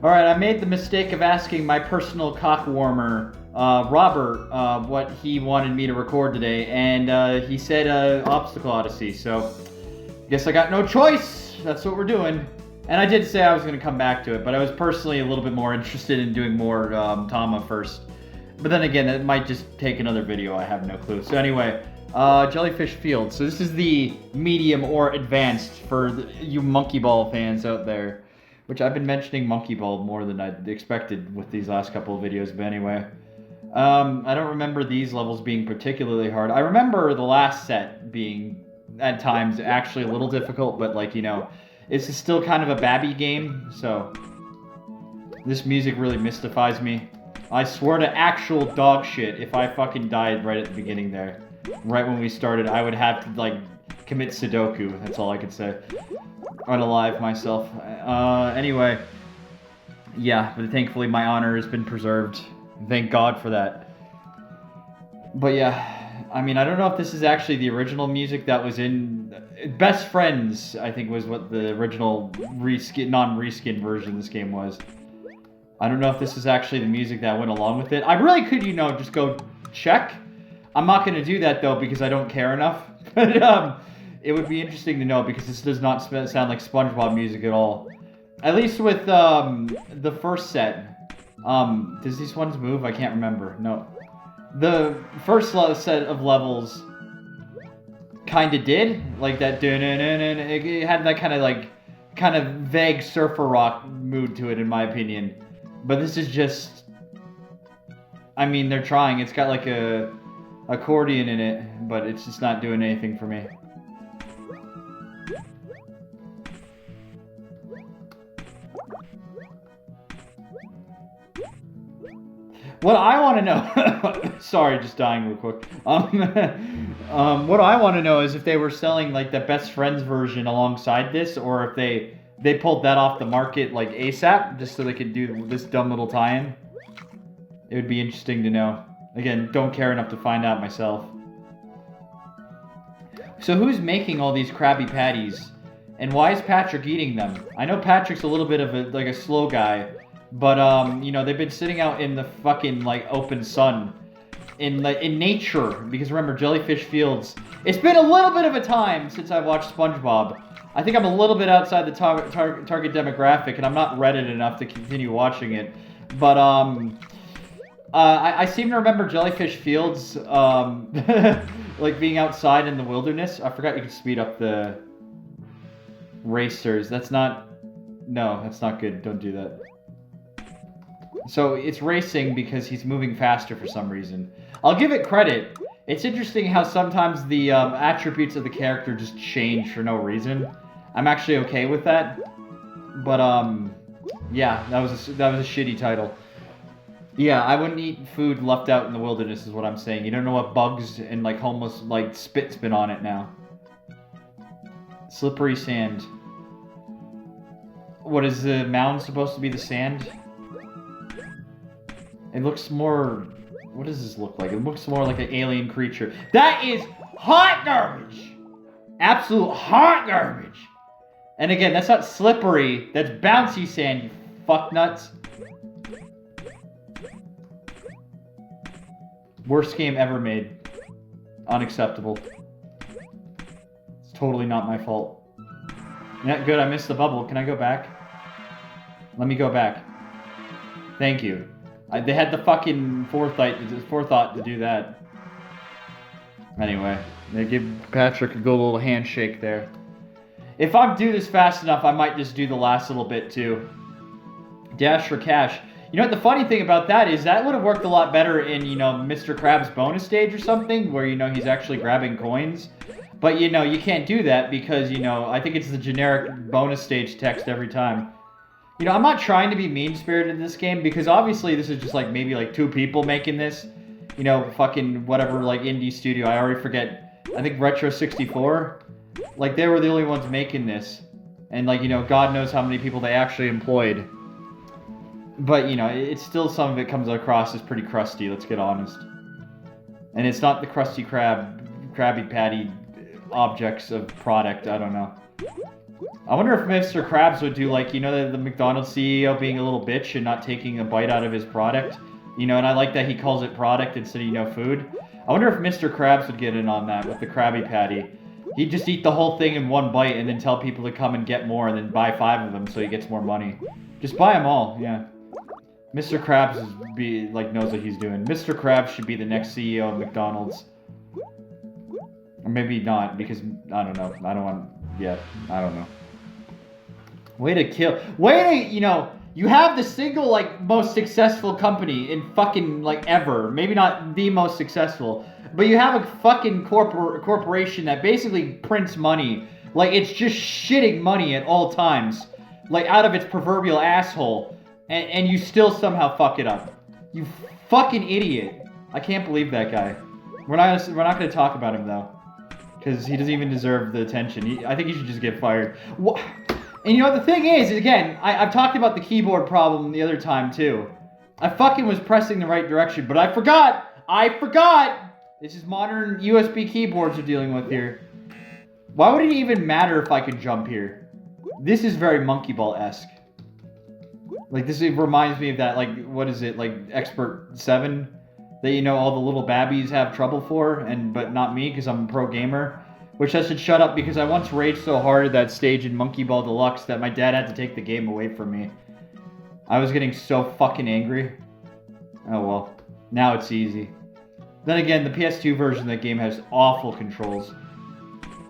Alright, I made the mistake of asking my personal cock warmer, Robert, what he wanted me to record today, and he said Obstacle Odyssey, so guess I got no choice. That's what we're doing. And I did say I was going to come back to it, but I was personally a little bit more interested in doing more Tama first. But then again, it might just take another video, I have no clue. So anyway, Jellyfish Field. So this is the medium or advanced for you Monkey Ball fans out there. Which I've been mentioning Monkey Ball more than I expected with these last couple of videos, but anyway. I don't remember these levels being particularly hard. I remember the last set being, at times, actually a little difficult, but like, you know, it's still kind of a babby game, so this music really mystifies me. I swear to actual dog shit, if I fucking died right at the beginning there, right when we started, I would have to, like, commit Sudoku, that's all I could say. Unalive myself. Anyway, yeah, but thankfully my honor has been preserved. Thank God for that. But yeah, I mean, I don't know if this is actually the original music that was in Best Friends, I think was what the original non-reskin version of this game was. I don't know if this is actually the music that went along with it. I really could, you know, just go check. I'm not going to do that, though, because I don't care enough. But, it would be interesting to know, because this does not sound like SpongeBob music at all. At least with, the first set. Does these ones move? I can't remember. No. The first set of levels kind of did. Like that, it had that kind of vague surfer rock mood to it, in my opinion. But this is just, I mean, they're trying. It's got like a accordion in it, but it's just not doing anything for me. What I want to know, sorry, just dying real quick. What I want to know is if they were selling like the Best Friends version alongside this, or if they pulled that off the market like ASAP, just so they could do this dumb little tie-in. It would be interesting to know. Again, don't care enough to find out myself. So who's making all these Krabby Patties, and why is Patrick eating them? I know Patrick's a little bit of a slow guy. But, you know, they've been sitting out in the fucking, like, open sun. In nature. Because remember, Jellyfish Fields. It's been a little bit of a time since I watched SpongeBob. I think I'm a little bit outside the target demographic, and I'm not Reddit enough to continue watching it. But, I seem to remember Jellyfish Fields, like, being outside in the wilderness. I forgot you could speed up the racers. That's not... No, that's not good. Don't do that. So it's racing because he's moving faster for some reason. I'll give it credit. It's interesting how sometimes the attributes of the character just change for no reason. I'm actually okay with that. But yeah, that was a shitty title. Yeah, I wouldn't eat food left out in the wilderness is what I'm saying. You don't know what bugs and like homeless like spit's been on it now. Slippery sand. What is the mound supposed to be, the sand? It looks more... What does this look like? It looks more like an alien creature. That is hot garbage! Absolute hot garbage! And again, that's not slippery. That's bouncy sand, you fucknuts. Worst game ever made. Unacceptable. It's totally not my fault. Yeah, good, I missed the bubble. Can I go back? Let me go back. Thank you. They had the fucking forethought to do that. Anyway, they give Patrick a good little handshake there. If I do this fast enough, I might just do the last little bit too. Dash for cash. You know what the funny thing about that is that would have worked a lot better in, you know, Mr. Krabs bonus stage or something, where, you know, he's actually grabbing coins. But, you know, you can't do that because, you know, I think it's the generic bonus stage text every time. You know, I'm not trying to be mean-spirited in this game, because obviously this is just, like, maybe, like, 2 people making this. You know, fucking whatever, like, indie studio. I already forget. I think Retro 64. Like, they were the only ones making this. And, like, you know, God knows how many people they actually employed. But, you know, it's still, some of it comes across as pretty crusty, let's get honest. And it's not the Krusty Krabby Patty objects of product, I don't know. I wonder if Mr. Krabs would do, like, you know, the McDonald's CEO being a little bitch and not taking a bite out of his product. You know, and I like that he calls it product instead of, you know, food. I wonder if Mr. Krabs would get in on that with the Krabby Patty. He'd just eat the whole thing in one bite and then tell people to come and get more and then buy 5 of them so he gets more money. Just buy them all, yeah. Mr. Krabs knows what he's doing. Mr. Krabs should be the next CEO of McDonald's. Or maybe not, because, I don't know. I don't want, yeah, I don't know. Way to kill, you know, you have the single, like, most successful company in fucking, like, ever. Maybe not the most successful, but you have a fucking corporation that basically prints money. Like, it's just shitting money at all times. Like, out of its proverbial asshole. And you still somehow fuck it up. You fucking idiot. I can't believe that guy. We're not going to talk about him, though. Because he doesn't even deserve the attention. I think he should just get fired. And you know, the thing is again, I've talked about the keyboard problem the other time, too. I fucking was pressing the right direction, but I forgot! This is modern USB keyboards we're dealing with here. Why would it even matter if I could jump here? This is very Monkey Ball-esque. Like, this reminds me of that, like, what is it, like, Expert 7? That, you know, all the little babbies have trouble for, but not me, because I'm a pro gamer. Which I should shut up, because I once raged so hard at that stage in Monkey Ball Deluxe that my dad had to take the game away from me. I was getting so fucking angry. Oh well. Now it's easy. Then again, the PS2 version of that game has awful controls.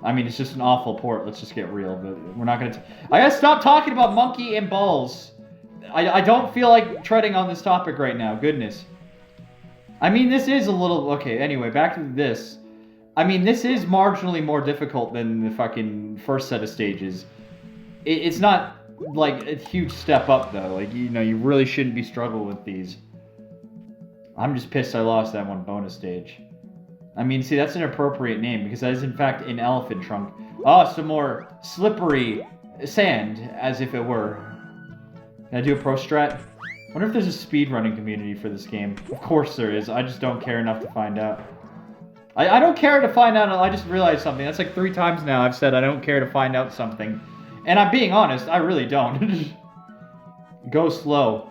I mean, it's just an awful port, let's just get real, but we're not gonna... I gotta stop talking about monkey and balls. I don't feel like treading on this topic right now, goodness. I mean, this is a little... Okay, anyway, back to this. I mean, this is marginally more difficult than the fucking first set of stages. It's not, like, a huge step up, though. Like, you know, you really shouldn't be struggling with these. I'm just pissed I lost that one bonus stage. I mean, see, that's an appropriate name, because that is, in fact, an elephant trunk. Oh, some more slippery sand, as if it were. Can I do a pro strat? I wonder if there's a speedrunning community for this game. Of course there is. I just don't care enough to find out. I don't care to find out. I just realized something. That's like 3 times now I've said I don't care to find out something. And I'm being honest, I really don't. Go slow.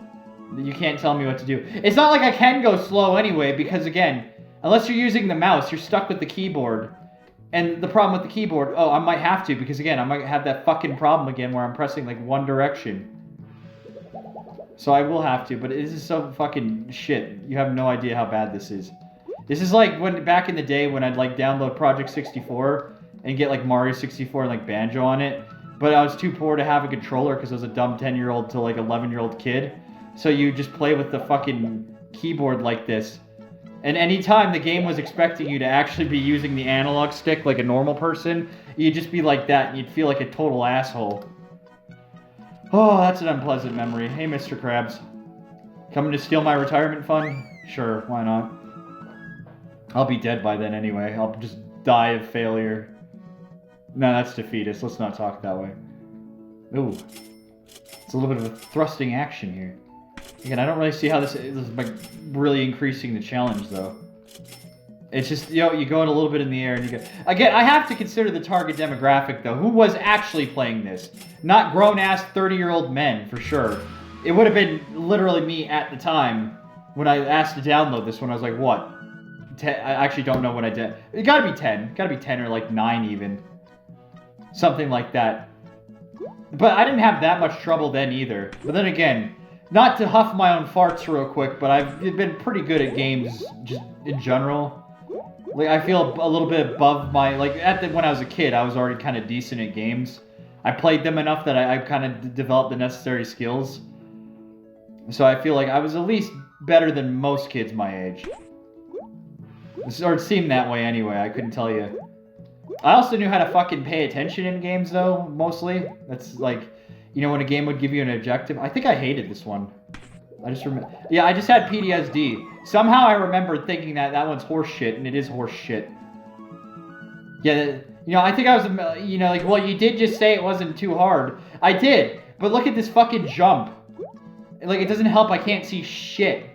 You can't tell me what to do. It's not like I can go slow anyway, because again, unless you're using the mouse, you're stuck with the keyboard. And the problem with the keyboard, I might have to, because again, I might have that fucking problem again where I'm pressing like one direction. So I will have to, but this is so fucking shit. You have no idea how bad this is. This is like when back in the day when I'd like download Project 64 and get like Mario 64 and like Banjo on it, but I was too poor to have a controller because I was a dumb 10-year-old to like 11-year-old kid. So you just play with the fucking keyboard like this. And anytime the game was expecting you to actually be using the analog stick like a normal person, you'd just be like that and you'd feel like a total asshole. Oh, that's an unpleasant memory. Hey, Mr. Krabs. Coming to steal my retirement fund? Sure, why not? I'll be dead by then anyway. I'll just die of failure. No, that's defeatist. Let's not talk that way. Ooh. It's a little bit of a thrusting action here. Again, I don't really see how this is like really increasing the challenge, though. It's just, you know, you go in a little bit in the air and you go... Again, I have to consider the target demographic, though. Who was actually playing this? Not grown-ass 30-year-old men, for sure. It would have been literally me at the time when I asked to download this when I was like, what? 10, I actually don't know what I did. It gotta be 10. Gotta be 10 or like 9 even. Something like that. But I didn't have that much trouble then either. But then again, not to huff my own farts real quick, but I've been pretty good at games just in general. Like, I feel a little bit above my... Like, when I was a kid, I was already kind of decent at games. I played them enough that I kind of developed the necessary skills. So I feel like I was at least better than most kids my age. Or it seemed that way anyway, I couldn't tell you. I also knew how to fucking pay attention in games, though, mostly. That's like, you know, when a game would give you an objective. I think I hated this one. I just remember... Yeah, I just had PTSD. Somehow I remember thinking that one's horse shit, and it is horse shit. Yeah, you know, I think I was, you know, like, well, you did just say it wasn't too hard. I did, but look at this fucking jump. Like, it doesn't help I can't see shit.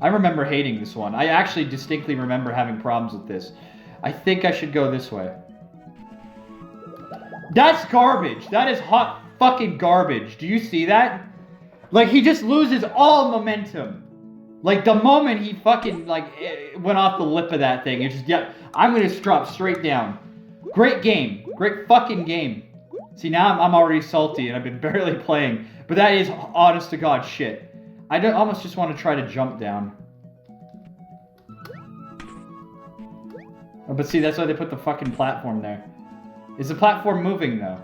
I remember hating this one. I actually distinctly remember having problems with this. I think I should go this way. That's garbage. That is hot fucking garbage. Do you see that? Like, he just loses all momentum. Like, the moment he fucking, like, went off the lip of that thing, it's just, yeah, I'm gonna drop straight down. Great game. Great fucking game. See, now I'm already salty and I've been barely playing. But that is honest to God shit. I almost just want to try to jump down. Oh, but see, that's why they put the fucking platform there. Is the platform moving, though?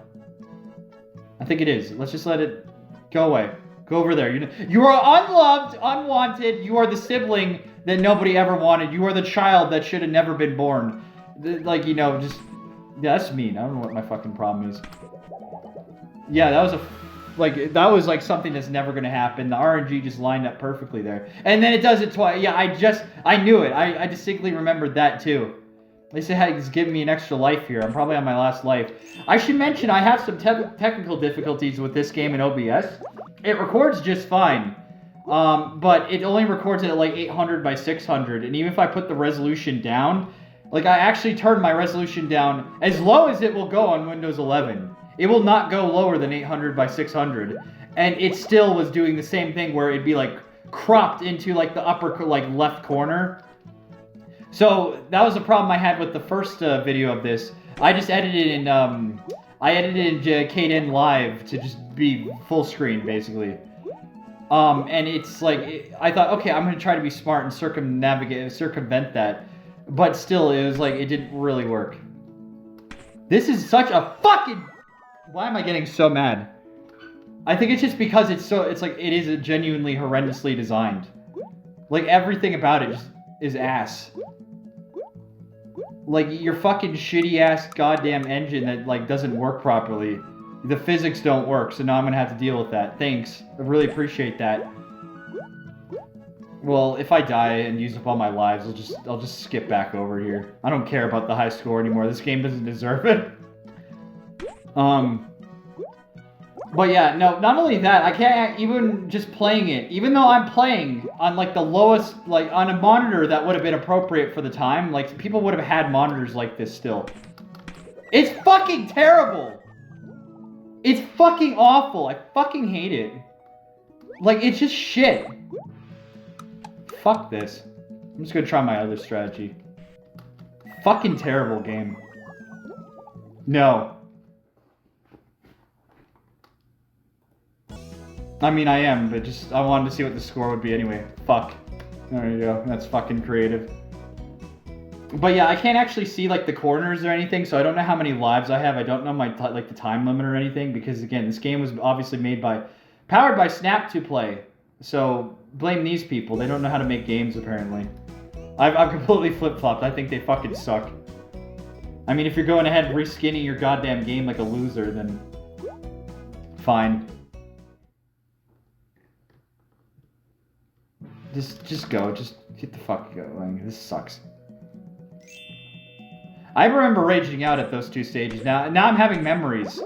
I think it is. Let's just let it go away. Go over there. You are unloved, unwanted. You are the sibling that nobody ever wanted. You are the child that should have never been born. Like, you know, just... Yeah, that's mean. I don't know what my fucking problem is. Yeah, that was that was something that's never gonna happen. The RNG just lined up perfectly there. And then it does it twice. Yeah, I knew it. I distinctly remembered that too. They say, hey, it's giving me an extra life here. I'm probably on my last life. I should mention I have some technical difficulties with this game in OBS. It records just fine. But it only records it at like 800 by 600. And even if I put the resolution down, like I actually turned my resolution down as low as it will go on Windows 11. It will not go lower than 800 by 600. And it still was doing the same thing where it'd be like cropped into like the upper like left corner. So that was the problem I had with the first video of this. I just edited in Kden Live to just be full screen basically. And it's like I thought, okay, I'm gonna try to be smart and circumvent that, but still, it was like it didn't really work. This is such a fucking. Why am I getting so mad? I think it's just because it is genuinely horrendously designed. Like everything about it just is ass. Like your fucking shitty ass goddamn engine that like doesn't work properly. The physics don't work, so now I'm gonna have to deal with that. Thanks. I really appreciate that. Well, if I die and use up all my lives, I'll just skip back over here. I don't care about the high score anymore. This game doesn't deserve it. But yeah, no, not only that, I can't even just playing it. Even though I'm playing on like the lowest, like on a monitor that would have been appropriate for the time, like people would have had monitors like this still. It's fucking terrible. It's fucking awful. I fucking hate it. Like, it's just shit. Fuck this. I'm just gonna try my other strategy. Fucking terrible game. No. I mean, I am, but just, I wanted to see what the score would be anyway. Fuck. There you go. That's fucking creative. But yeah, I can't actually see, like, the corners or anything, so I don't know how many lives I have. I don't know my, like, the time limit or anything, because, again, this game was obviously powered by Snap to Play. So, blame these people. They don't know how to make games, apparently. I've completely flip-flopped. I think they fucking suck. I mean, if you're going ahead and reskinning your goddamn game like a loser, then fine. Just go. Just get the fuck going. This sucks. I remember raging out at those two stages. Now I'm having memories.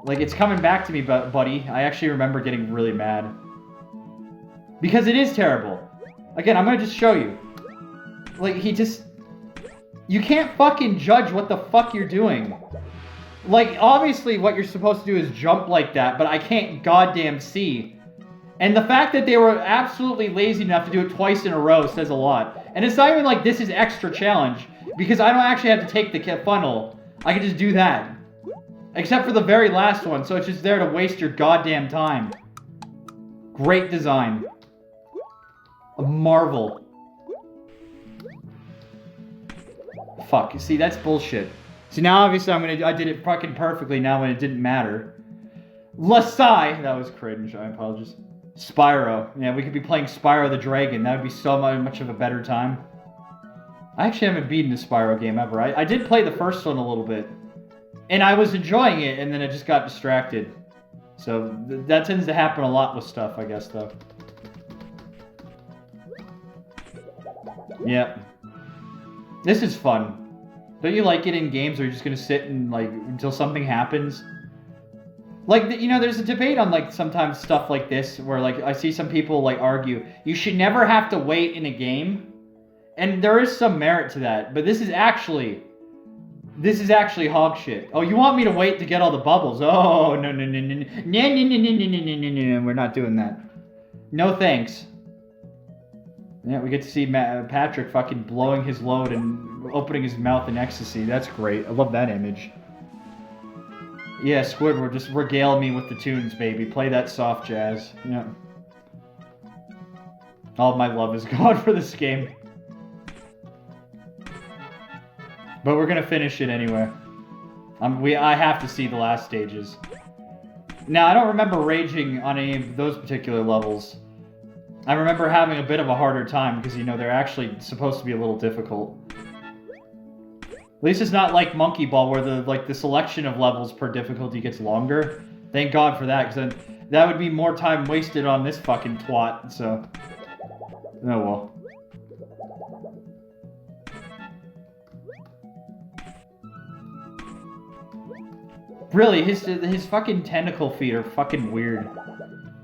Like, it's coming back to me, buddy. I actually remember getting really mad. Because it is terrible. Again, I'm gonna just show you. Like, you can't fucking judge what the fuck you're doing. Like, obviously what you're supposed to do is jump like that, but I can't goddamn see. And the fact that they were absolutely lazy enough to do it twice in a row says a lot. And it's not even like this is extra challenge, because I don't actually have to take the funnel. I can just do that. Except for the very last one, so it's just there to waste your goddamn time. Great design. A marvel. Fuck, see, that's bullshit. See, now obviously I did it fucking perfectly now when it didn't matter. Lasai! That was cringe, I apologize. Spyro. Yeah, we could be playing Spyro the Dragon. That would be so much of a better time. I actually haven't beaten a Spyro game ever. I did play the first one a little bit. And I was enjoying it, and then I just got distracted. So, that tends to happen a lot with stuff, I guess, though. Yep. This is fun. Don't you like it in games where you're just gonna sit and, like, until something happens? Like, you know, there's a debate on, like, sometimes stuff like this, where, like, I see some people, like, argue, you should never have to wait in a game. And there is some merit to that, but this is actually This is actually hog shit. Oh, you want me to wait to get all the bubbles? Oh, no, no, no, no, no, no, no, no, no, no, no, we're not doing that. No thanks. Yeah, we get to see Patrick fucking blowing his load and opening his mouth in ecstasy. That's great. I love that image. Yeah, Squidward, just regale me with the tunes, baby. Play that soft jazz. Yeah. All my love is gone for this game. But we're gonna finish it anyway. I have to see the last stages. Now, I don't remember raging on any of those particular levels. I remember having a bit of a harder time because, you know, they're actually supposed to be a little difficult. At least it's not like Monkey Ball where the selection of levels per difficulty gets longer. Thank God for that, because then that would be more time wasted on this fucking twat, so... Oh well. Really, his fucking tentacle feet are fucking weird.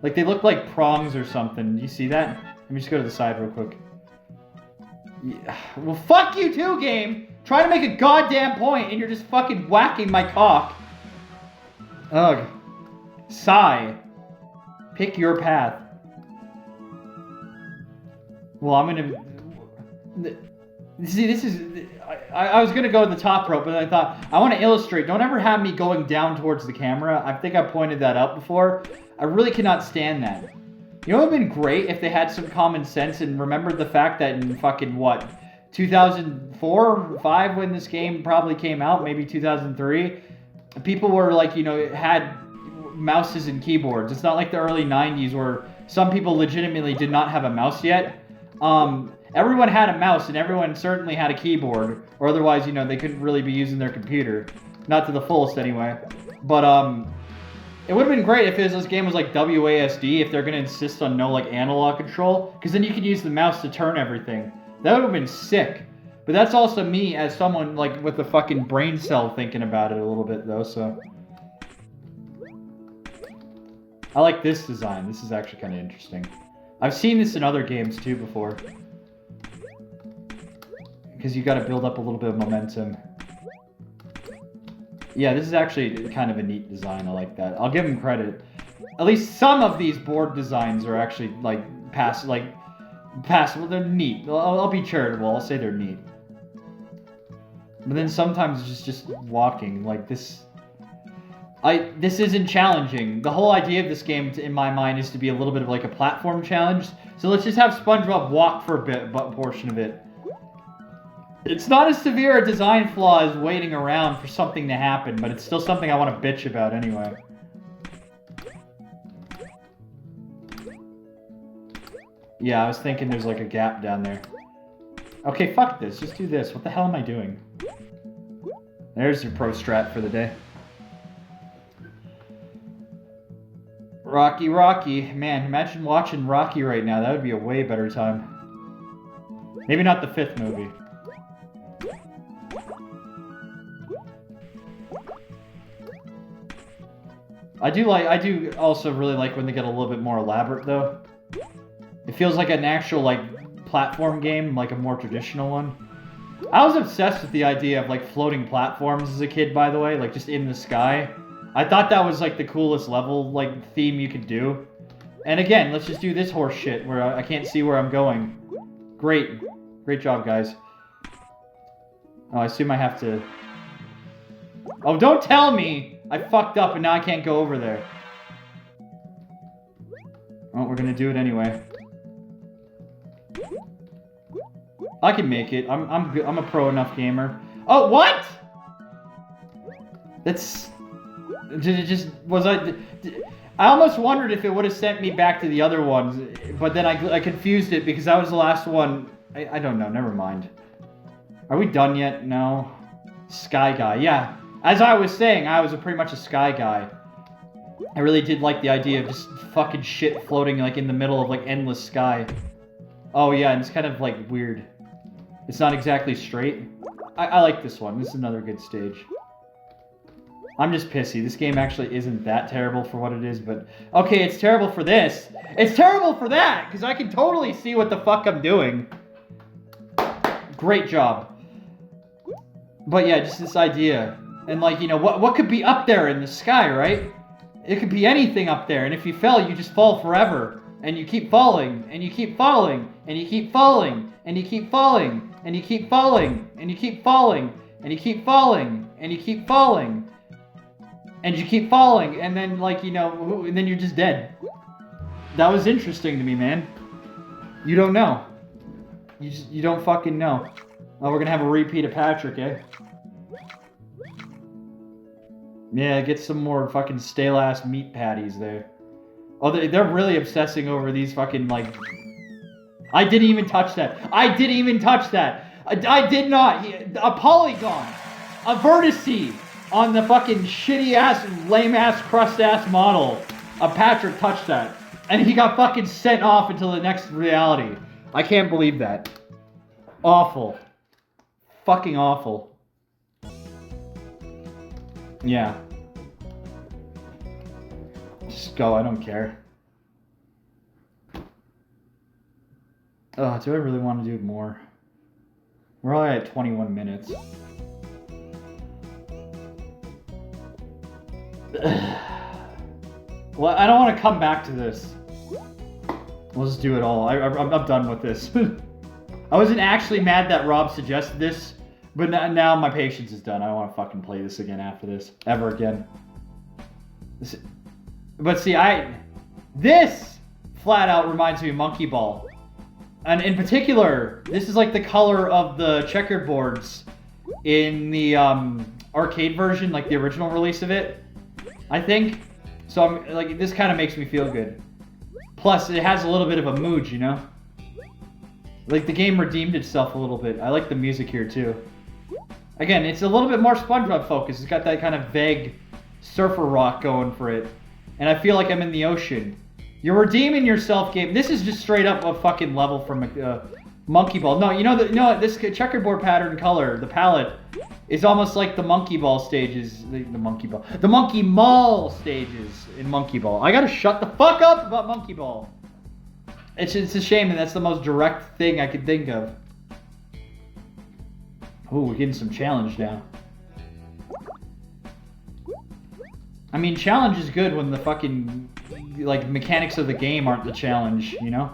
Like, they look like prongs or something. Do you see that? Let me just go to the side real quick. Yeah. Well, fuck you too, game! Try to make a goddamn point, and you're just fucking whacking my cock. Ugh. Sigh. Pick your path. Well, I'm gonna... See, this is... I was gonna go to the top rope, but I thought, I want to illustrate. Don't ever have me going down towards the camera. I think I pointed that out before. I really cannot stand that. You know what would have been great if they had some common sense and remembered the fact that in fucking, what, 2004 or 5 when this game probably came out, maybe 2003, people were like, you know, had mouses and keyboards. It's not like the early 90s where some people legitimately did not have a mouse yet. Everyone had a mouse and everyone certainly had a keyboard, or otherwise, you know, they couldn't really be using their computer. Not to the fullest anyway. But, it would have been great if this game was like WASD, if they're going to insist on no, like, analog control, because then you could use the mouse to turn everything. That would have been sick. But that's also me as someone, like, with a fucking brain cell thinking about it a little bit, though, so... I like this design. This is actually kind of interesting. I've seen this in other games, too, before. Because you got to build up a little bit of momentum. Yeah, this is actually kind of a neat design. I like that. I'll give them credit. At least some of these board designs are actually, like, passable. They're neat. I'll be charitable. I'll say they're neat. But then sometimes it's just walking. Like, this... This isn't challenging. The whole idea of this game, in my mind, is to be a little bit of, like, a platform challenge. So let's just have SpongeBob walk for a portion of it. It's not as severe a design flaw as waiting around for something to happen, but it's still something I want to bitch about anyway. Yeah, I was thinking there's like a gap down there. Okay, fuck this. Just do this. What the hell am I doing? There's your pro strat for the day. Rocky, Rocky. Man, imagine watching Rocky right now. That would be a way better time. Maybe not the 5th movie. I do also really like when they get a little bit more elaborate, though. It feels like an actual, like, platform game, like a more traditional one. I was obsessed with the idea of, like, floating platforms as a kid, by the way, like, just in the sky. I thought that was, like, the coolest level, like, theme you could do. And again, let's just do this horse shit where I can't see where I'm going. Great. Great job, guys. Oh, I assume I have to... Oh, don't tell me! I fucked up and now I can't go over there. Oh, we're gonna do it anyway. I can make it. I'm a pro enough gamer. Oh, what? That's... Just... Was I almost wondered if it would have sent me back to the other ones, but then I confused it because that was the last one. I don't know. Never mind. Are we done yet? No. Sky Guy. Yeah. As I was saying, I was pretty much a sky guy. I really did like the idea of just fucking shit floating like in the middle of like endless sky. Oh yeah, and it's kind of like weird. It's not exactly straight. I like this one. This is another good stage. I'm just pissy. This game actually isn't that terrible for what it is, but... Okay, it's terrible for this. It's terrible for that, because I can totally see what the fuck I'm doing. Great job. But yeah, just this idea. And like, you know, what could be up there in the sky, right? It could be anything up there. And if you fell, you just fall forever. And you keep falling, and you keep falling, and you keep falling, and you keep falling, and you keep falling, and you keep falling, and you keep falling, and you keep falling, and you keep falling, and then like, you know, and then you're just dead. That was interesting to me, man. You don't know. You don't fucking know. Oh, we're gonna have a repeat of Patrick, eh? Yeah, get some more fucking stale-ass meat patties there. Oh, they're really obsessing over these fucking, like... I didn't even touch that. I didn't even touch that. I did not. A polygon. A vertice on the fucking shitty-ass, lame-ass, crust-ass model of Patrick touched that. And he got fucking sent off until the next reality. I can't believe that. Awful. Fucking awful. Yeah. Just go, I don't care. Oh, do I really want to do more? We're only at 21 minutes. Well, I don't want to come back to this. We'll just do it all. I'm done with this. I wasn't actually mad that Rob suggested this, but now my patience is done. I don't want to fucking play this again after this. Ever again. But see, this flat out reminds me of Monkey Ball. And in particular, this is like the color of the checkerboards in the arcade version, like the original release of it, I think. So I'm like, this kind of makes me feel good. Plus, it has a little bit of a mood, you know? Like, the game redeemed itself a little bit. I like the music here, too. Again, it's a little bit more SpongeBob focused. It's got that kind of vague surfer rock going for it. And I feel like I'm in the ocean. You're redeeming yourself, game. This is just straight up a fucking level from Monkey Ball. No, you know this checkerboard pattern color, the palette, is almost like the Monkey Ball stages. The Monkey Mall stages in Monkey Ball. I gotta shut the fuck up about Monkey Ball. It's a shame that that's the most direct thing I could think of. Ooh, we're getting some challenge now. I mean, challenge is good when the fucking, like, mechanics of the game aren't the challenge, you know?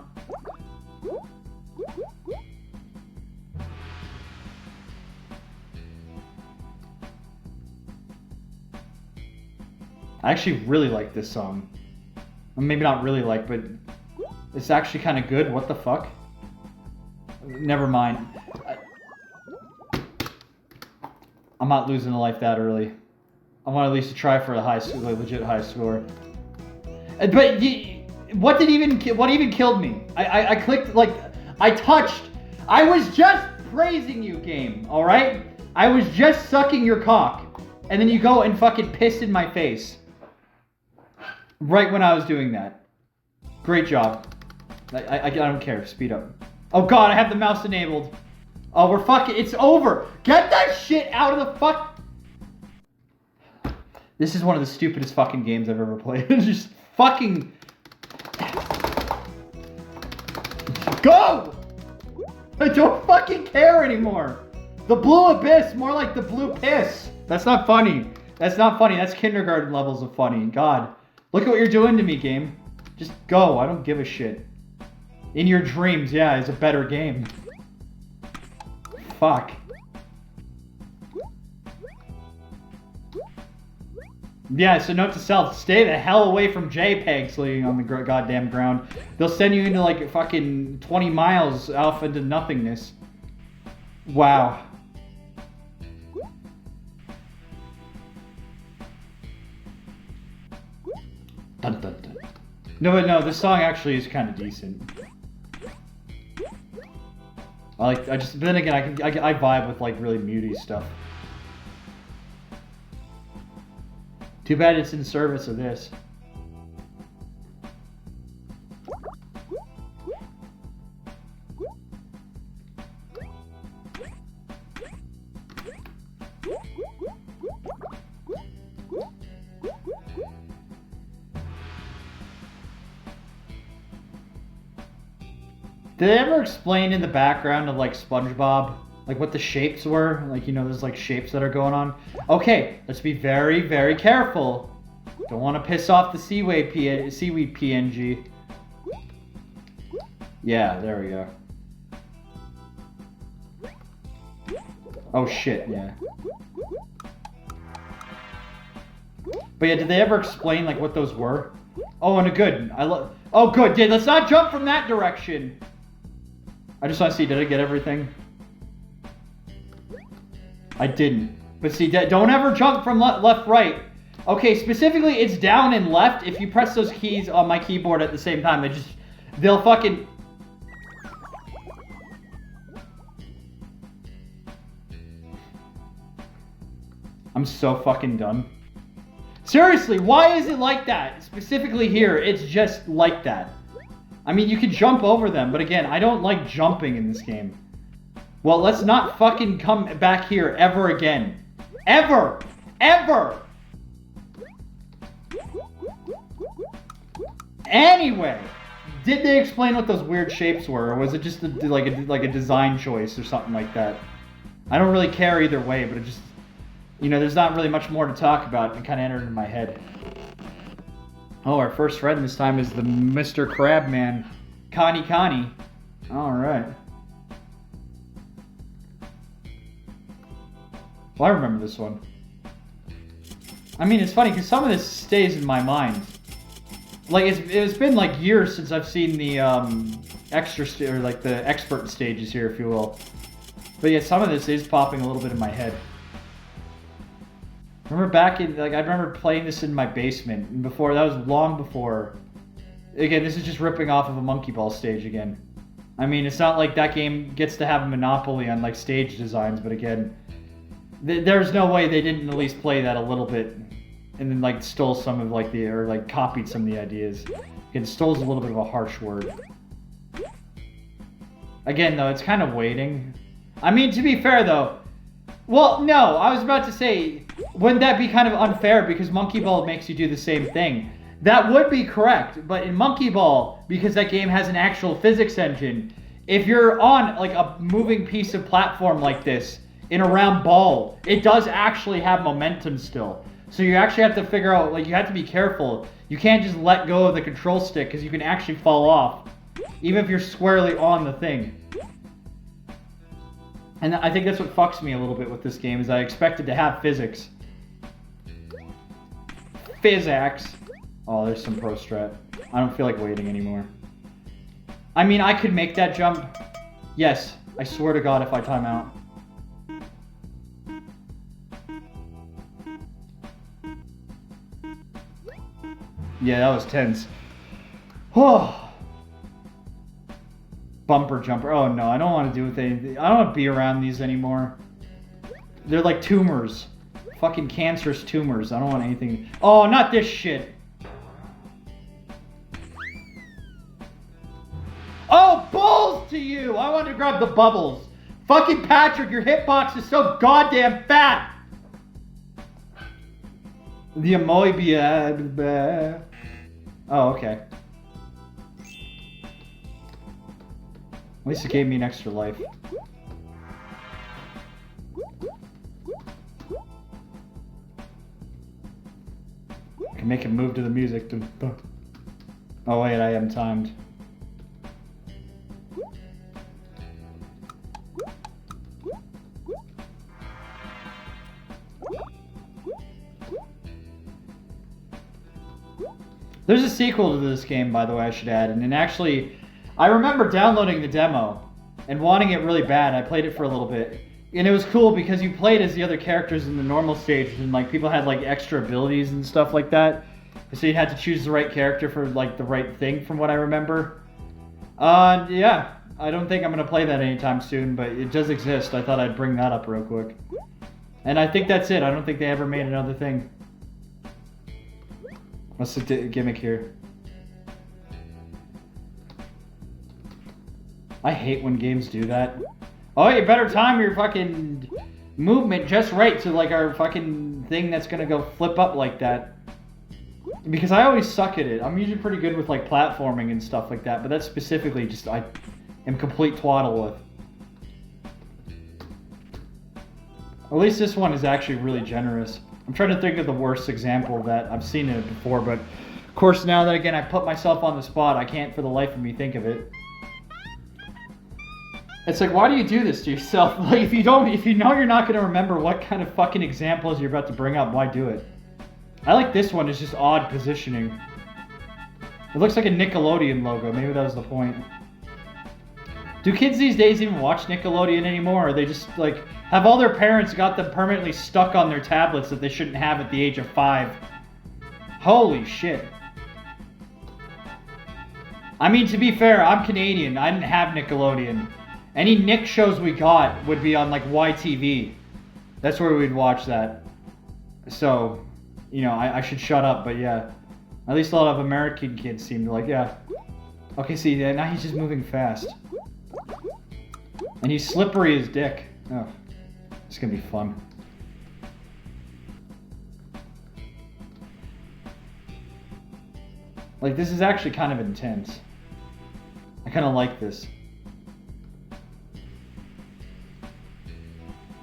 I actually really like this song. Well, maybe not really like, but it's actually kind of good. What the fuck? Never mind. I'm not losing a life that early. I want at least to try for a legit high score. But what even killed me? I clicked, like, I touched. I was just praising you, game. All right? I was just sucking your cock, and then you go and fucking piss in my face. Right when I was doing that. Great job. I don't care. Speed up. Oh god, I have the mouse enabled. Oh, we're fucking. It's over. Get that shit out of the fuck. This is one of the stupidest fucking games I've ever played. Just fucking. Go! I don't fucking care anymore. The blue abyss, more like the blue piss. That's not funny. That's not funny. That's kindergarten levels of funny. God. Look at what you're doing to me, game. Just go. I don't give a shit. In your dreams, yeah, it's a better game. Fuck. Yeah, so note to self, stay the hell away from JPEGs laying on the goddamn ground. They'll send you into like fucking 20 miles off into nothingness. Wow. Dun, dun, dun. No, but no, this song actually is kind of decent. But then again, I vibe with like really moody stuff. Too bad it's in service of this. Did they ever explain in the background of like SpongeBob Like what the shapes were. Like, you know, there's like shapes that are going on. Okay, let's be very, very careful. Don't want to piss off the seaweed PNG. Yeah, there we go. Oh shit, yeah. But yeah, did they ever explain like what those were? Oh, and a good. Oh, good. Yeah, let's not jump from that direction. I just want to see, did I get everything? I didn't. But see, don't ever jump from left, right. Okay, specifically, it's down and left. If you press those keys on my keyboard at the same time, they'll fucking... I'm so fucking done. Seriously, why is it like that? Specifically here, it's just like that. I mean, you can jump over them, but again, I don't like jumping in this game. Well, let's not fucking come back here ever again. Ever! Ever! Anyway, did they explain what those weird shapes were, or was it just like a design choice or something like that? I don't really care either way, but it just... You know, there's not really much more to talk about. It kind of entered in my head. Oh, our first friend this time is the Mr. Crabman. Connie. Alright. Well, I remember this one. I mean, it's funny, because some of this stays in my mind. Like, it's been, like, years since I've seen the, or, like, the expert stages here, if you will. But yeah, some of this is popping a little bit in my head. Remember back in, like, I remember playing this in my basement, and before, that was long before. Again, this is just ripping off of a Monkey Ball stage again. I mean, it's not like that game gets to have a monopoly on, like, stage designs, but again, there's no way they didn't at least play that a little bit, and then, like, stole some of, like, or, like, copied some of the ideas. Again, stole's a little bit of a harsh word. Again, though, it's kind of waiting. I mean, to be fair, though, well, no, I was about to say, wouldn't that be kind of unfair because Monkey Ball makes you do the same thing? That would be correct, but in Monkey Ball, because that game has an actual physics engine, if you're on, like, a moving piece of platform like this, in a round ball, it does actually have momentum still. So you actually have to figure out, like, you have to be careful. You can't just let go of the control stick because you can actually fall off, even if you're squarely on the thing. And I think that's what fucks me a little bit with this game, is I expected to have physics. Physics. Oh, there's some pro strat. I don't feel like waiting anymore. I mean, I could make that jump. Yes, I swear to God if I time out. Yeah, that was tense. Oh. Bumper jumper. Oh no, I don't want to do with anything. I don't want to be around these anymore. They're like tumors. Fucking cancerous tumors. I don't want anything. Oh, not this shit. Oh, balls to you! I wanted to grab the bubbles. Fucking Patrick, your hitbox is so goddamn fat! The amoeba. Oh, okay. At least it gave me an extra life. I can make him move to the music. Oh wait, I am timed. There's a sequel to this game, by the way, I should add, and actually, I remember downloading the demo and wanting it really bad. I played it for a little bit, and it was cool because you played as the other characters in the normal stage, and like people had like extra abilities and stuff like that. So you had to choose the right character for like the right thing, from what I remember. Yeah, I don't think I'm gonna play that anytime soon, but it does exist. I thought I'd bring that up real quick, and I think that's it. I don't think they ever made another thing. What's the gimmick here? I hate when games do that. Oh, you better time your fucking movement just right to like our fucking thing that's gonna go flip up like that. Because I always suck at it. I'm usually pretty good with like platforming and stuff like that, but that's specifically just I am complete twaddle with. At least this one is actually really generous. I'm trying to think of the worst example that I've seen it before, but of course now that again I put myself on the spot, I can't for the life of me think of it. It's like, why do you do this to yourself? Like, if you know you're not going to remember what kind of fucking examples you're about to bring up, why do it? I like this one, it's just odd positioning. It looks like a Nickelodeon logo, maybe that was the point. Do kids these days even watch Nickelodeon anymore? Or they just, like, have all their parents got them permanently stuck on their tablets that they shouldn't have at the age of 5? Holy shit. I mean, to be fair, I'm Canadian. I didn't have Nickelodeon. Any Nick shows we got would be on, like, YTV. That's where we'd watch that. So, you know, I should shut up, but yeah. At least a lot of American kids seem to like, yeah. Okay, see, now he's just moving fast. And he's slippery as dick. Oh, it's gonna be fun. Like, this is actually kind of intense. I kind of like this.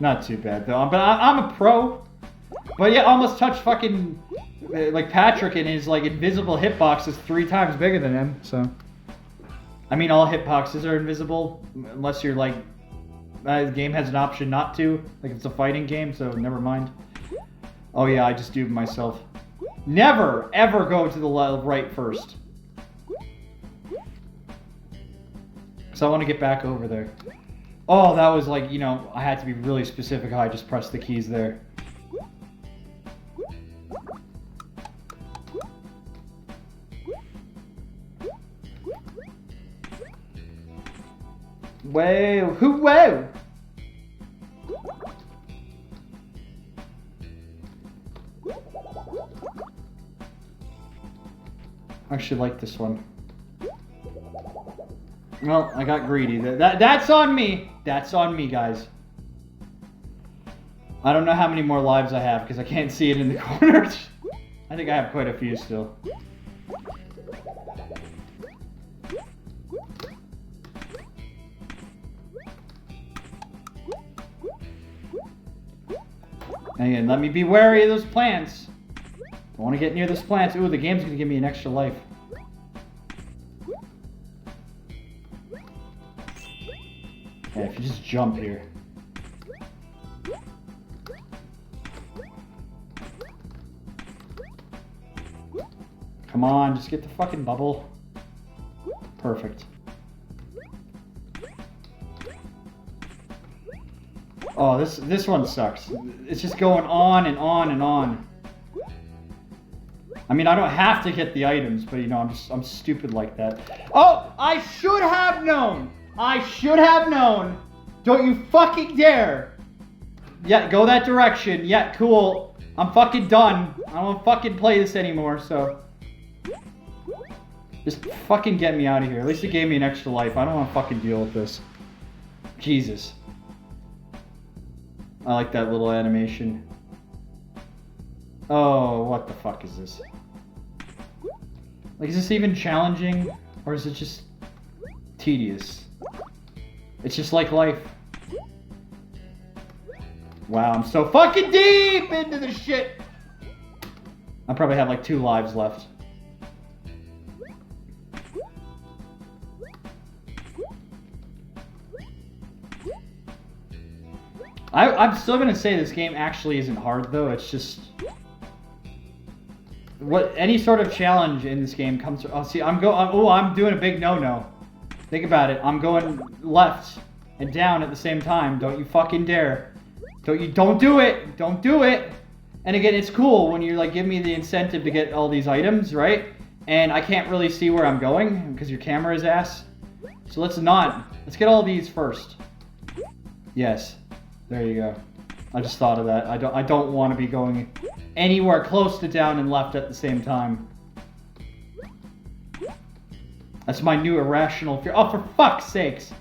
Not too bad, though. But I'm a pro. But yeah, almost touched fucking... like, Patrick, and his, like, invisible hitbox is 3 times bigger than him, so... I mean, all hitboxes are invisible, unless you're, like... the game has an option not to. Like, it's a fighting game, so never mind. Oh yeah, I just duped myself. Never, ever go to the right first. So I want to get back over there. Oh, that was like, you know, I had to be really specific how I just pressed the keys there. Whoa, whoa! I actually like this one. Well, I got greedy. That's on me. That's on me, guys. I don't know how many more lives I have because I can't see it in the corners. I think I have quite a few still. Again, let me be wary of those plants. Don't want to get near those plants. Ooh, the game's going to give me an extra life. Yeah, if you just jump here. Come on, just get the fucking bubble. Perfect. Oh, this one sucks. It's just going on and on and on. I mean, I don't have to get the items, but you know, I'm stupid like that. Oh, I should have known. I should have known. Don't you fucking dare. Yeah, go that direction. Yeah, cool. I'm fucking done. I don't want to fucking play this anymore, so. Just fucking get me out of here. At least it gave me an extra life. I don't want to fucking deal with this. Jesus. I like that little animation. Oh, what the fuck is this? Like, is this even challenging? Or is it just tedious? It's just like life. Wow, I'm so fucking deep into the shit! I probably have like 2 lives left. I'm still gonna say this game actually isn't hard though, it's just... any sort of challenge in this game comes... Oh, see, I'm doing a big no-no. Think about it, I'm going left and down at the same time. Don't you fucking dare. Don't do it! Don't do it! And again, it's cool when you like give me the incentive to get all these items, right? And I can't really see where I'm going because your camera is ass. So let's get all these first. Yes. There you go. I just thought of that. I don't want to be going anywhere close to down and left at the same time. That's my new irrational fear. Oh, for fuck's sakes.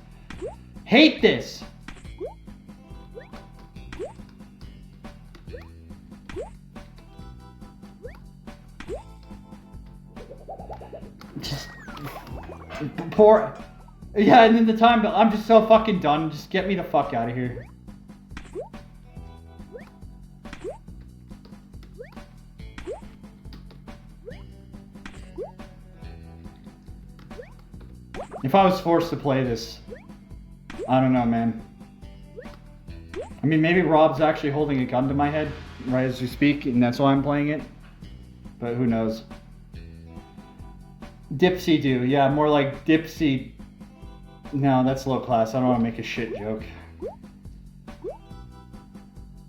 Hate this. Just poor. Yeah, and then the time, I'm just so fucking done. Just get me the fuck out of here. If I was forced to play this, I don't know, man. I mean, maybe Rob's actually holding a gun to my head right as we speak, and that's why I'm playing it. But who knows? Dipsy do, yeah, more like Dipsy. No, that's low class. I don't want to make a shit joke.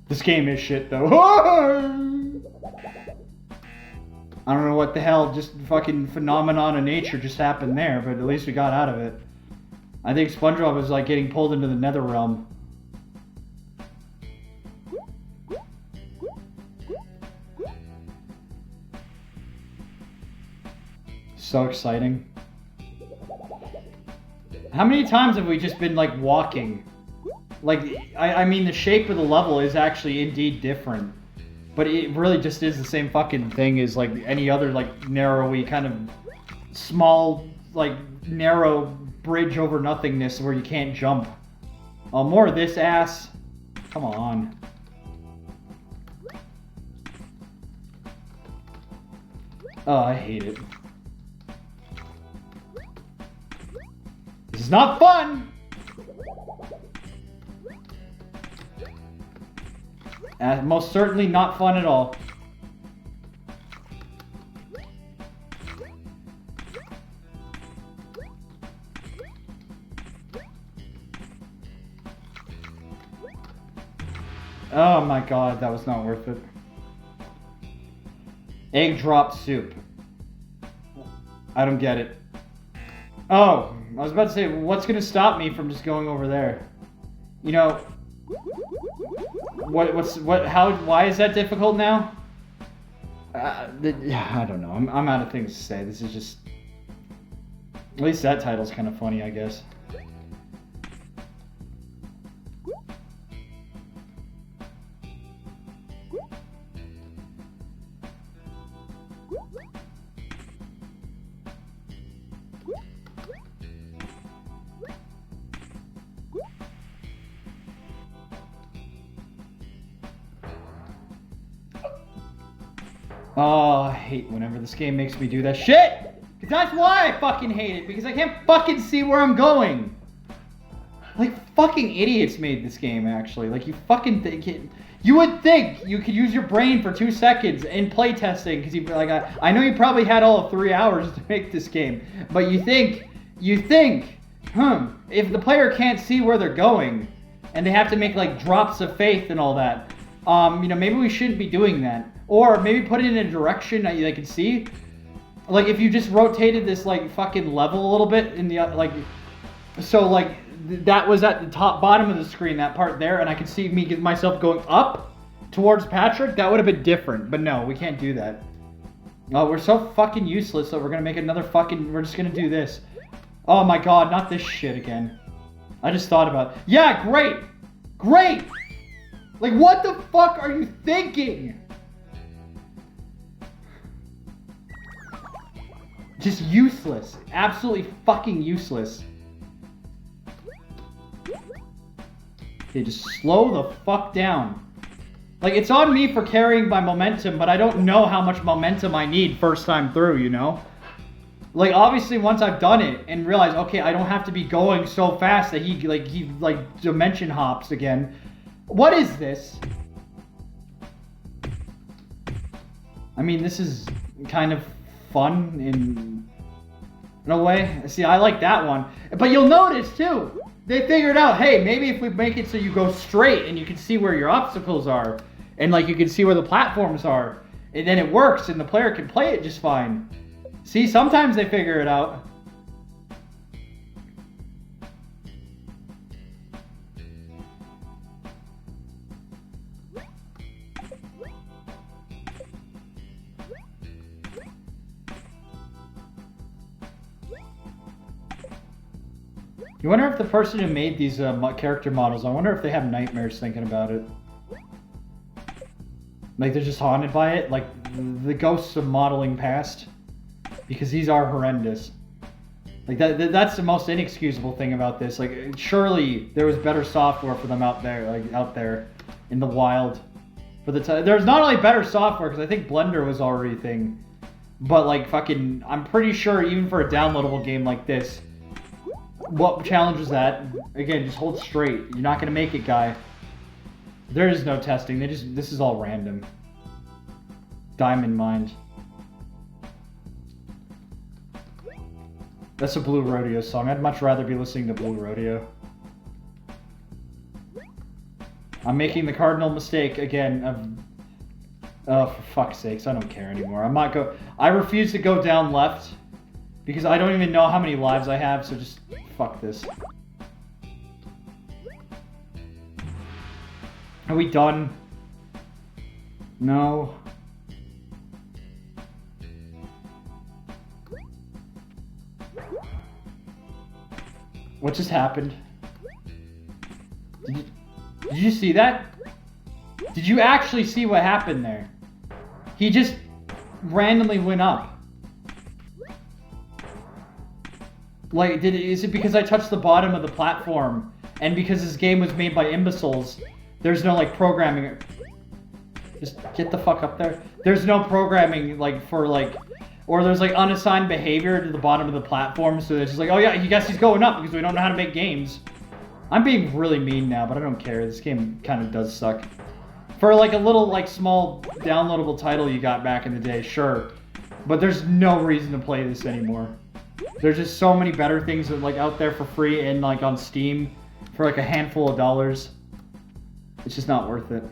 This game is shit, though. I don't know what the hell, just fucking phenomenon of nature just happened there, but at least we got out of it. I think SpongeBob was like getting pulled into the nether realm. So exciting. How many times have we just been like walking? Like, I mean, the shape of the level is actually indeed different. But it really just is the same fucking thing as like any other like narrowy kind of small, like narrow bridge over nothingness where you can't jump. Oh, more of this ass. Come on. Oh, I hate it. This is not fun! Most certainly not fun at all. Oh my god, that was not worth it. Egg drop soup. I don't get it. Oh, I was about to say, what's gonna stop me from just going over there? You know, why is that difficult now? I don't know. I'm out of things to say. This is just, at least that title's kind of funny, I guess. Oh, I hate whenever this game makes me do that shit! That's why I fucking hate it, because I can't fucking see where I'm going! Like, fucking idiots made this game, actually. Like, you fucking think it... You would think you could use your brain for 2 seconds in playtesting, because you'd be like, I know you probably had all of 3 hours to make this game, but you think, if the player can't see where they're going, and they have to make, like, drops of faith and all that, you know, maybe we shouldn't be doing that. Or maybe put it in a direction that they can see. Like, if you just rotated this, like, fucking level a little bit in the, like... So, like, that was at the top bottom of the screen, that part there, and I could see myself going up towards Patrick. That would have been different. But no, we can't do that. Oh, we're so fucking useless that we're gonna make another fucking... We're just gonna do this. Oh my god, not this shit again. I just thought about it. Yeah, great! Great! Like, what the fuck are you thinking? Just useless. Absolutely fucking useless. Okay, just slow the fuck down. Like, it's on me for carrying my momentum, but I don't know how much momentum I need first time through, you know? Like, obviously, once I've done it and realized, okay, I don't have to be going so fast that he dimension hops again. What is this? I mean, this is kind of fun in a way. See, I like that one. But you'll notice, too, they figured out, hey, maybe if we make it so you go straight and you can see where your obstacles are, and, like, you can see where the platforms are, and then it works, and the player can play it just fine. See, sometimes they figure it out. You wonder if the person who made these character models, I wonder if they have nightmares thinking about it. Like, they're just haunted by it, like the ghosts of modeling past. Because these are horrendous. Like, that's the most inexcusable thing about this. Like, surely there was better software for them out there, like, out there in the wild. For the time, there's not only better software, because I think Blender was already a thing. But, like, fucking, I'm pretty sure even for a downloadable game like this, What challenge was that? Again, just hold straight. You're not gonna make it, guy. There is no testing. This is all random. Diamond Mind. That's a Blue Rodeo song. I'd much rather be listening to Blue Rodeo. I'm making the cardinal mistake again of... Oh, for fuck's sakes, I don't care anymore. I refuse to go down left because I don't even know how many lives I have, so just fuck this. Are we done? No. What just happened? Did you see that? Did you actually see what happened there? He just randomly went up. Like, is it because I touched the bottom of the platform and because this game was made by imbeciles, there's no, like, programming? Just get the fuck up there. There's no programming, like, for, like... Or there's, like, unassigned behavior to the bottom of the platform, so it's just like, oh yeah, I guess he's going up because we don't know how to make games. I'm being really mean now, but I don't care. This game kind of does suck. For, like, a little, like, small downloadable title you got back in the day, sure. But there's no reason to play this anymore. There's just so many better things that, like, out there for free and, like, on Steam for, like, a handful of dollars. It's just not worth it.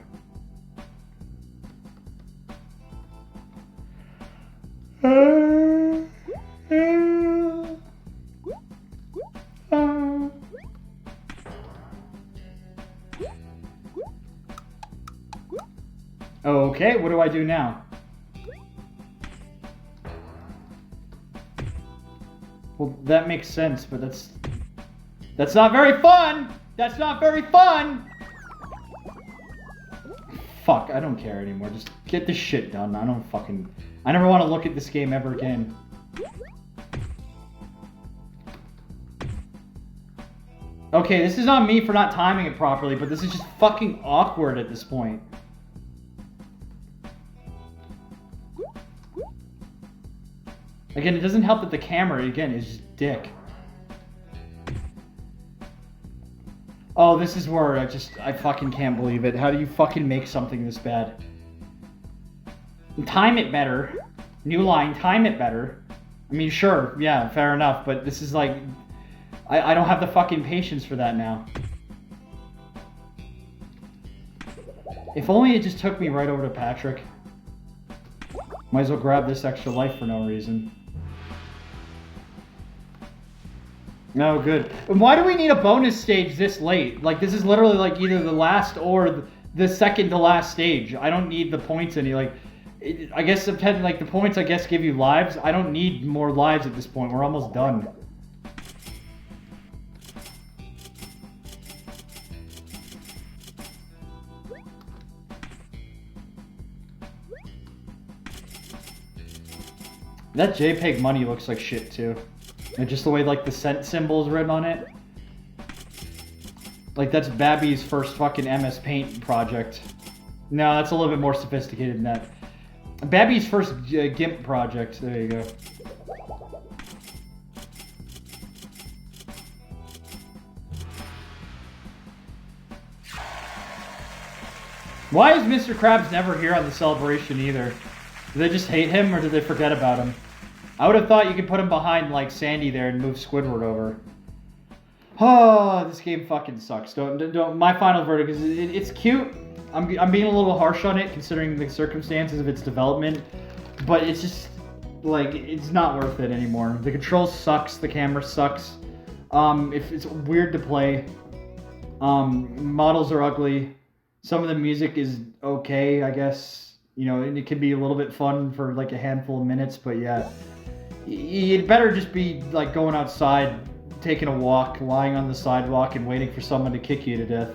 Okay, what do I do now? Well, that makes sense, but that's not very fun! That's not very fun! Fuck, I don't care anymore. Just get this shit done. I never want to look at this game ever again. Okay, this is on me for not timing it properly, but this is just fucking awkward at this point. Again, it doesn't help that the camera, again, is just dick. Oh, this is where I fucking can't believe it. How do you fucking make something this bad? Time it better. New line, time it better. I mean, sure, yeah, fair enough, but this is like... I don't have the fucking patience for that now. If only it just took me right over to Patrick. Might as well grab this extra life for no reason. No, good. And why do we need a bonus stage this late? Like, this is literally like either the last or the second to last stage. I don't need the points any, like... I guess, like, the points, I guess, give you lives. I don't need more lives at this point. We're almost done. That JPEG money looks like shit, too. And just the way, like, the cent symbol is written on it. Like, that's Babby's first fucking MS Paint project. No, that's a little bit more sophisticated than that. Babby's first GIMP project. There you go. Why is Mr. Krabs never here on the celebration either? Do they just hate him or did they forget about him? I would have thought you could put him behind, like, Sandy there and move Squidward over. Oh, this game fucking sucks. Don't. My final verdict is it's cute. I'm being a little harsh on it considering the circumstances of its development, but it's just like it's not worth it anymore. The controls sucks. The camera sucks. If it's weird to play. Models are ugly. Some of the music is okay, I guess. You know, and it can be a little bit fun for like a handful of minutes, but yeah. You'd better just be like going outside, taking a walk, lying on the sidewalk and waiting for someone to kick you to death.